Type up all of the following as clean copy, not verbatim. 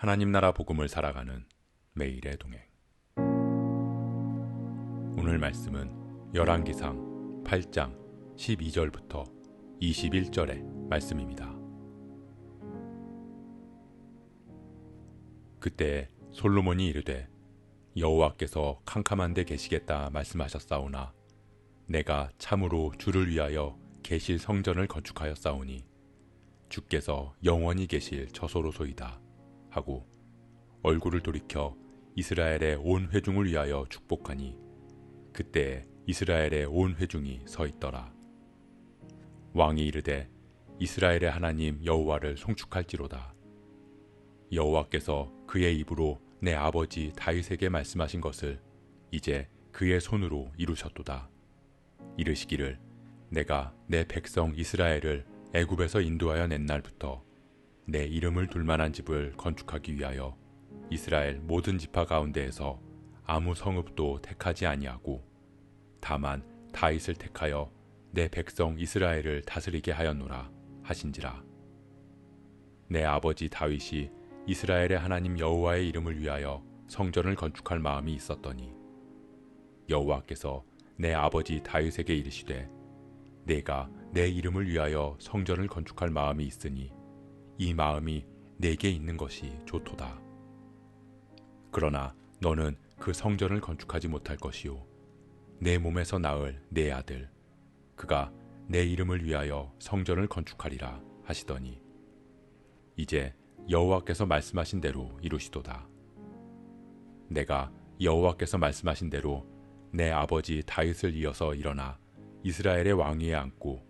하나님 나라 복음을 살아가는 매일의 동행. 오늘 말씀은 열왕기상 8장 12절부터 21절의 말씀입니다. 그때 솔로몬이 이르되 여호와께서 캄캄한 데 계시겠다 말씀하셨사오나 내가 참으로 주를 위하여 계실 성전을 건축하였사오니 주께서 영원히 계실 처소로소이다 하고 얼굴을 돌이켜 이스라엘의 온 회중을 위하여 축복하니 그때 이스라엘의 온 회중이 서 있더라. 왕이 이르되 이스라엘의 하나님 여호와를 송축할지로다. 여호와께서 그의 입으로 내 아버지 다윗에게 말씀하신 것을 이제 그의 손으로 이루셨도다. 이르시기를 내가 내 백성 이스라엘을 애굽에서 인도하여 낸 날부터 내 이름을 둘 만한 집을 건축하기 위하여 이스라엘 모든 지파 가운데에서 아무 성읍도 택하지 아니하고 다만 다윗을 택하여 내 백성 이스라엘을 다스리게 하였노라 하신지라. 내 아버지 다윗이 이스라엘의 하나님 여호와의 이름을 위하여 성전을 건축할 마음이 있었더니 여호와께서 내 아버지 다윗에게 이르시되 내가 내 이름을 위하여 성전을 건축할 마음이 있으니 이 마음이 내게 있는 것이 좋도다. 그러나 너는 그 성전을 건축하지 못할 것이요 내 몸에서 낳을 내 아들 그가 내 이름을 위하여 성전을 건축하리라 하시더니 이제 여호와께서 말씀하신 대로 이루시도다. 내가 여호와께서 말씀하신 대로 내 아버지 다윗을 이어서 일어나 이스라엘의 왕위에 앉고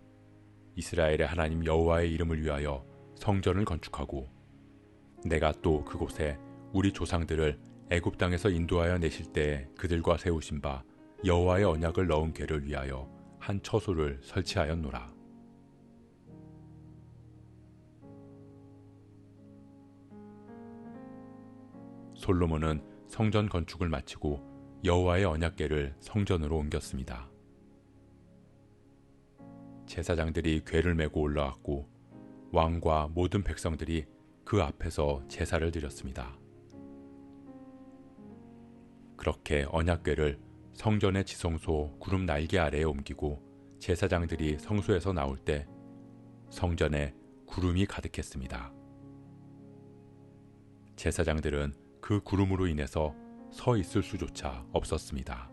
이스라엘의 하나님 여호와의 이름을 위하여 성전을 건축하고 내가 또 그곳에 우리 조상들을 애굽 땅에서 인도하여 내실 때에 그들과 세우신 바 여호와의 언약을 넣은 궤를 위하여 한 처소를 설치하였노라. 솔로몬은 성전 건축을 마치고 여호와의 언약궤를 성전으로 옮겼습니다. 제사장들이 궤를 메고 올라왔고 왕과 모든 백성들이 그 앞에서 제사를 드렸습니다. 그렇게 언약궤를 성전의 지성소 구름 날개 아래에 옮기고 제사장들이 성소에서 나올 때 성전에 구름이 가득했습니다. 제사장들은 그 구름으로 인해서 서 있을 수조차 없었습니다.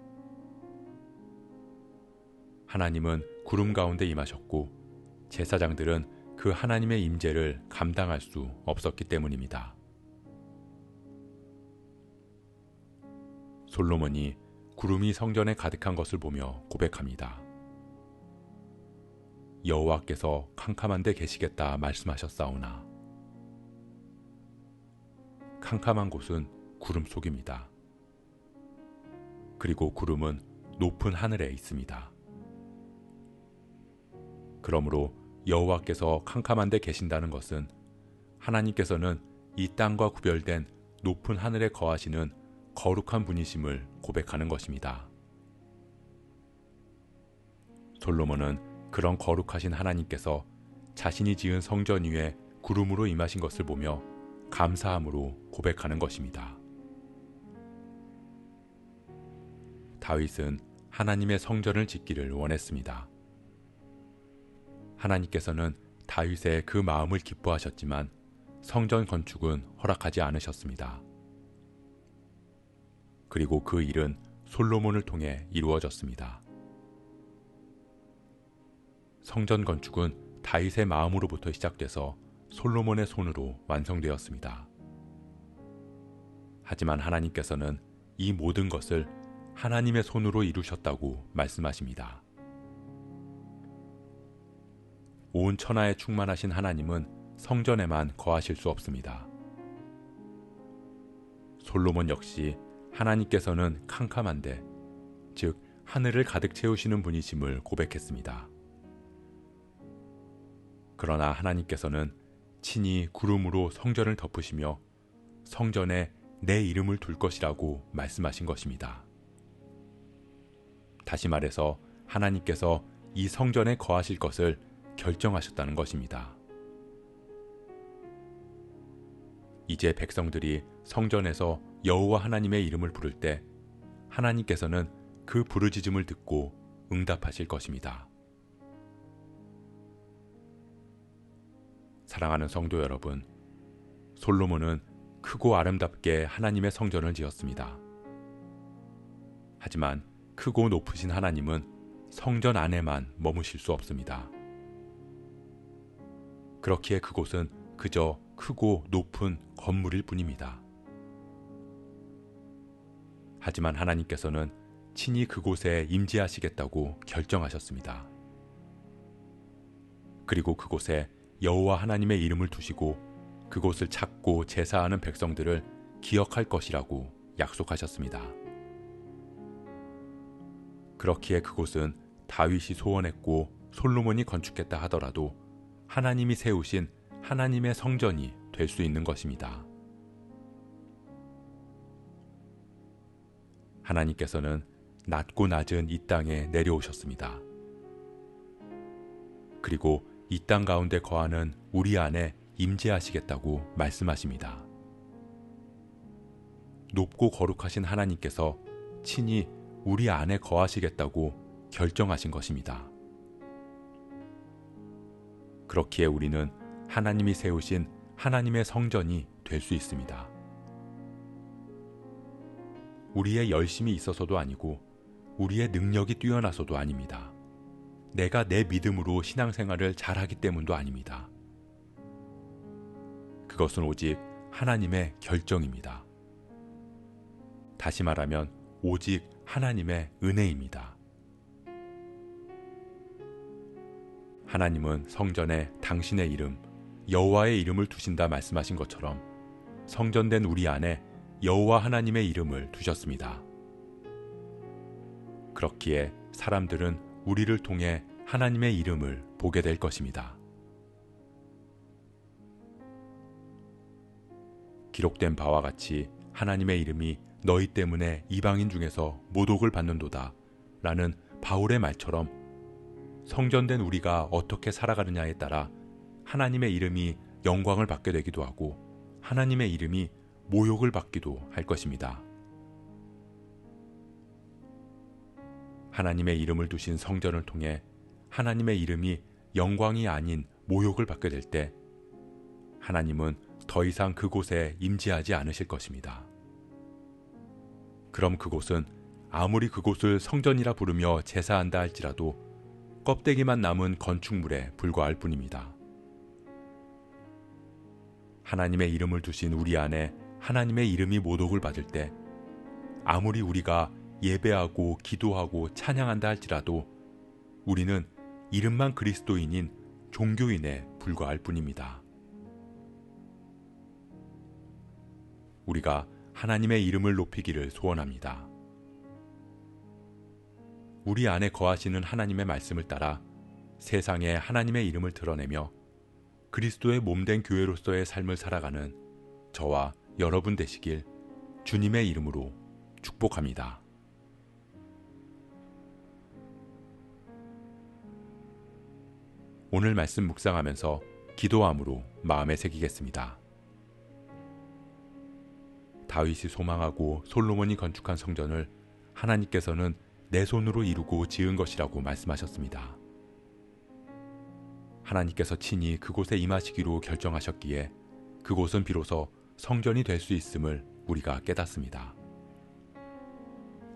하나님은 구름 가운데 임하셨고 제사장들은 그 하나님의 임재를 감당할 수 없었기 때문입니다. 솔로몬이 구름이 성전에 가득한 것을 보며 고백합니다. 여호와께서 캄캄한 데 계시겠다 말씀하셨사오나 캄캄한 곳은 구름 속입니다. 그리고 구름은 높은 하늘에 있습니다. 그러므로 여호와께서 캄캄한 데 계신다는 것은 하나님께서는 이 땅과 구별된 높은 하늘에 거하시는 거룩한 분이심을 고백하는 것입니다. 솔로몬은 그런 거룩하신 하나님께서 자신이 지은 성전 위에 구름으로 임하신 것을 보며 감사함으로 고백하는 것입니다. 다윗은 하나님의 성전을 짓기를 원했습니다. 하나님께서는 다윗의 그 마음을 기뻐하셨지만 성전 건축은 허락하지 않으셨습니다. 그리고 그 일은 솔로몬을 통해 이루어졌습니다. 성전 건축은 다윗의 마음으로부터 시작돼서 솔로몬의 손으로 완성되었습니다. 하지만 하나님께서는 이 모든 것을 하나님의 손으로 이루셨다고 말씀하십니다. 온 천하에 충만하신 하나님은 성전에만 거하실 수 없습니다. 솔로몬 역시 하나님께서는 캄캄한데, 즉 하늘을 가득 채우시는 분이심을 고백했습니다. 그러나 하나님께서는 친히 구름으로 성전을 덮으시며 성전에 내 이름을 둘 것이라고 말씀하신 것입니다. 다시 말해서 하나님께서 이 성전에 거하실 것을 결정하셨다는 것입니다. 이제 백성들이 성전에서 여호와 하나님의 이름을 부를 때 하나님께서는 그 부르짖음을 듣고 응답하실 것입니다. 사랑하는 성도 여러분, 솔로몬은 크고 아름답게 하나님의 성전을 지었습니다. 하지만 크고 높으신 하나님은 성전 안에만 머무실 수 없습니다. 그렇기에 그곳은 그저 크고 높은 건물일 뿐입니다. 하지만 하나님께서는 친히 그곳에 임재하시겠다고 결정하셨습니다. 그리고 그곳에 여호와 하나님의 이름을 두시고 그곳을 찾고 제사하는 백성들을 기억할 것이라고 약속하셨습니다. 그렇기에 그곳은 다윗이 소원했고 솔로몬이 건축했다 하더라도 하나님이 세우신 하나님의 성전이 될 수 있는 것입니다. 하나님께서는 낮고 낮은 이 땅에 내려오셨습니다. 그리고 이 땅 가운데 거하는 우리 안에 임재하시겠다고 말씀하십니다. 높고 거룩하신 하나님께서 친히 우리 안에 거하시겠다고 결정하신 것입니다. 그렇기에 우리는 하나님이 세우신 하나님의 성전이 될 수 있습니다. 우리의 열심이 있어서도 아니고 우리의 능력이 뛰어나서도 아닙니다. 내가 내 믿음으로 신앙생활을 잘하기 때문도 아닙니다. 그것은 오직 하나님의 결정입니다. 다시 말하면 오직 하나님의 은혜입니다. 하나님은 성전에 당신의 이름, 여호와의 이름을 두신다 말씀하신 것처럼 성전된 우리 안에 여호와 하나님의 이름을 두셨습니다. 그렇기에 사람들은 우리를 통해 하나님의 이름을 보게 될 것입니다. 기록된 바와 같이 하나님의 이름이 너희 때문에 이방인 중에서 모독을 받는도다 라는 바울의 말처럼 성전된 우리가 어떻게 살아가느냐에 따라 하나님의 이름이 영광을 받게 되기도 하고 하나님의 이름이 모욕을 받기도 할 것입니다. 하나님의 이름을 두신 성전을 통해 하나님의 이름이 영광이 아닌 모욕을 받게 될 때 하나님은 더 이상 그곳에 임재하지 않으실 것입니다. 그럼 그곳은 아무리 그곳을 성전이라 부르며 제사한다 할지라도 껍데기만 남은 건축물에 불과할 뿐입니다. 하나님의 이름을 두신 우리 안에 하나님의 이름이 모독을 받을 때 아무리 우리가 예배하고 기도하고 찬양한다 할지라도 우리는 이름만 그리스도인인 종교인에 불과할 뿐입니다. 우리가 하나님의 이름을 높이기를 소원합니다. 우리 안에 거하시는 하나님의 말씀을 따라 세상에 하나님의 이름을 드러내며 그리스도의 몸된 교회로서의 삶을 살아가는 저와 여러분 되시길 주님의 이름으로 축복합니다. 오늘 말씀 묵상하면서 기도함으로 마음에 새기겠습니다. 다윗이 소망하고 솔로몬이 건축한 성전을 하나님께서는 내 손으로 이루고 지은 것이라고 말씀하셨습니다. 하나님께서 친히 그곳에 임하시기로 결정하셨기에 그곳은 비로소 성전이 될 수 있음을 우리가 깨닫습니다.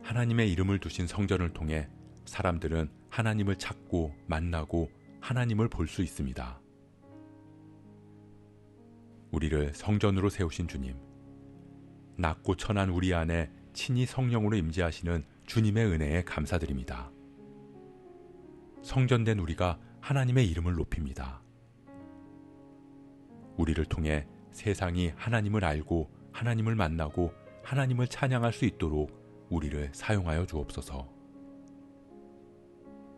하나님의 이름을 두신 성전을 통해 사람들은 하나님을 찾고 만나고 하나님을 볼 수 있습니다. 우리를 성전으로 세우신 주님, 낮고 천한 우리 안에 친히 성령으로 임재하시는 주님의 은혜에 감사드립니다. 성전된 우리가 하나님의 이름을 높입니다. 우리를 통해 세상이 하나님을 알고 하나님을 만나고 하나님을 찬양할 수 있도록 우리를 사용하여 주옵소서.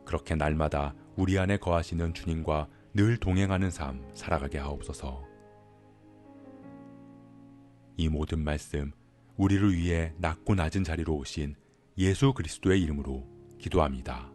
그렇게 날마다 우리 안에 거하시는 주님과 늘 동행하는 삶 살아가게 하옵소서. 이 모든 말씀 우리를 위해 낮고 낮은 자리로 오신 예수 그리스도의 이름으로 기도합니다.